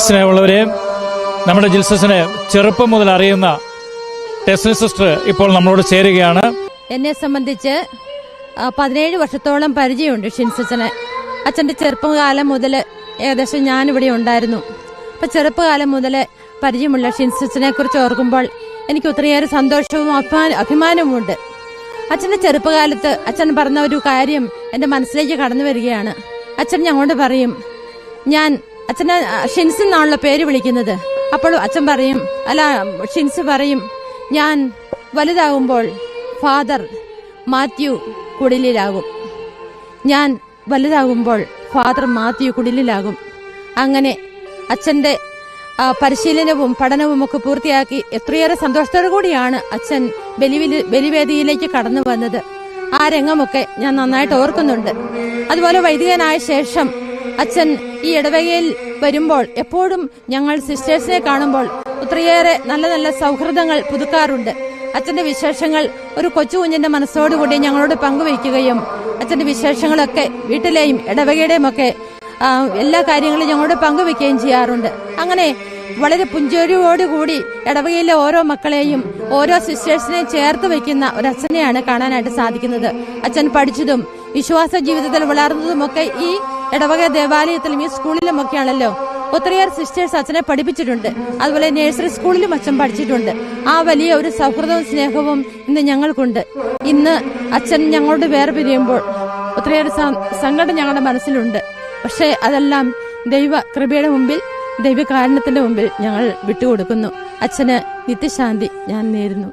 സ്നേഹമുള്ളവരെ, നമ്മുടെ ജിൽസസിനെ ചെറുപ്പം മുതൽ അറിയുന്ന ടെസ്നി സിസ്റ്റർ ഇപ്പോൾ നമ്മളോട് ചേരുകയാണ്. എന്നെ സംബന്ധിച്ച് 17 വർഷത്തോളം പരിചയമുണ്ട് ഷിൻസിച്ചനെ. അച്ഛൻ്റെ ചെറുപ്പകാലം മുതൽ ഏകദേശം ഞാനിവിടെ ഉണ്ടായിരുന്നു. അപ്പം ചെറുപ്പകാലം മുതൽ പരിചയമുള്ള ഷിൻസിച്ചനെ കുറിച്ച് ഓർക്കുമ്പോൾ എനിക്ക് ഒത്തിരിയേറെ സന്തോഷവും അഭിമാനവുമുണ്ട്. അച്ഛൻ്റെ ചെറുപ്പകാലത്ത് അച്ഛൻ പറഞ്ഞ ഒരു കാര്യം എൻ്റെ മനസ്സിലേക്ക് കടന്നു വരികയാണ്. അച്ഛൻ ഞങ്ങളോട് പറയും, അച്ഛനെ ഷിൻസ് എന്നാണല്ലോ പേര് വിളിക്കുന്നത്. അപ്പോൾ അച്ഛൻ പറയും, ഷിൻസ് പറയും, ഞാൻ വലുതാകുമ്പോൾ ഫാദർ മാത്യു കുടിലിലാകും. ഞാൻ വലുതാകുമ്പോൾ ഫാദർ മാത്യു കുടിലിലാകും. അങ്ങനെ അച്ഛൻ്റെ പരിശീലനവും പഠനവും ഒക്കെ പൂർത്തിയാക്കി എത്രയേറെ സന്തോഷത്തോടു കൂടിയാണ് അച്ഛൻ ബലിവേദിയിലേക്ക് കടന്നു വന്നത്. ആ രംഗമൊക്കെ ഞാൻ നന്നായിട്ട് ഓർക്കുന്നുണ്ട്. അതുപോലെ വൈദികനായ ശേഷം അച്ഛൻ ഈ ഇടവകയിൽ വരുമ്പോൾ എപ്പോഴും ഞങ്ങൾ സിസ്റ്റേഴ്സിനെ കാണുമ്പോൾ ഒത്തിരിയേറെ നല്ല നല്ല സൗഹൃദങ്ങൾ പുതുക്കാറുണ്ട്. അച്ഛന്റെ വിശേഷങ്ങൾ ഒരു കൊച്ചു കുഞ്ഞിന്റെ മനസ്സോടുകൂടി ഞങ്ങളോട് പങ്കുവയ്ക്കുകയും അച്ഛന്റെ വിശേഷങ്ങളൊക്കെ വീട്ടിലെയും ഇടവകയുടെയും ഒക്കെ എല്ലാ കാര്യങ്ങളും ഞങ്ങളോട് പങ്കുവയ്ക്കുകയും ചെയ്യാറുണ്ട്. അങ്ങനെ വളരെ പുഞ്ചിരിയോടുകൂടി ഇടവകയിലെ ഓരോ മക്കളെയും ഓരോ സിസ്റ്റേഴ്സിനെയും ചേർത്ത് വയ്ക്കുന്ന ഒരു അച്ഛനെയാണ് കാണാനായിട്ട് സാധിക്കുന്നത്. അച്ഛൻ പഠിച്ചതും വിശ്വാസ ജീവിതത്തിൽ വളർന്നതുമൊക്കെ ഈ ഇടവക ദേവാലയത്തിലും ഈ സ്കൂളിലുമൊക്കെയാണല്ലോ. ഒത്തിരിയേറെ സിസ്റ്റേഴ്സ് അച്ഛനെ പഠിപ്പിച്ചിട്ടുണ്ട്. അതുപോലെ നഴ്സറി സ്കൂളിലും അച്ഛൻ പഠിച്ചിട്ടുണ്ട്. ആ വലിയ ഒരു സൗഹൃദവും സ്നേഹവും ഇന്ന് ഞങ്ങൾക്കുണ്ട്. ഇന്ന് അച്ഛൻ ഞങ്ങളോട് വേറെ പിരിയുമ്പോൾ ഒത്തിരിയേറെ സങ്കടം ഞങ്ങളുടെ മനസ്സിലുണ്ട്. പക്ഷേ അതെല്ലാം ദൈവ കൃപയുടെ മുമ്പിൽ, ദൈവകാരുണ്യത്തിന്റെ മുമ്പിൽ ഞങ്ങൾ വിട്ടുകൊടുക്കുന്നു. അച്ഛന് നിത്യശാന്തി ഞാൻ നേരുന്നു.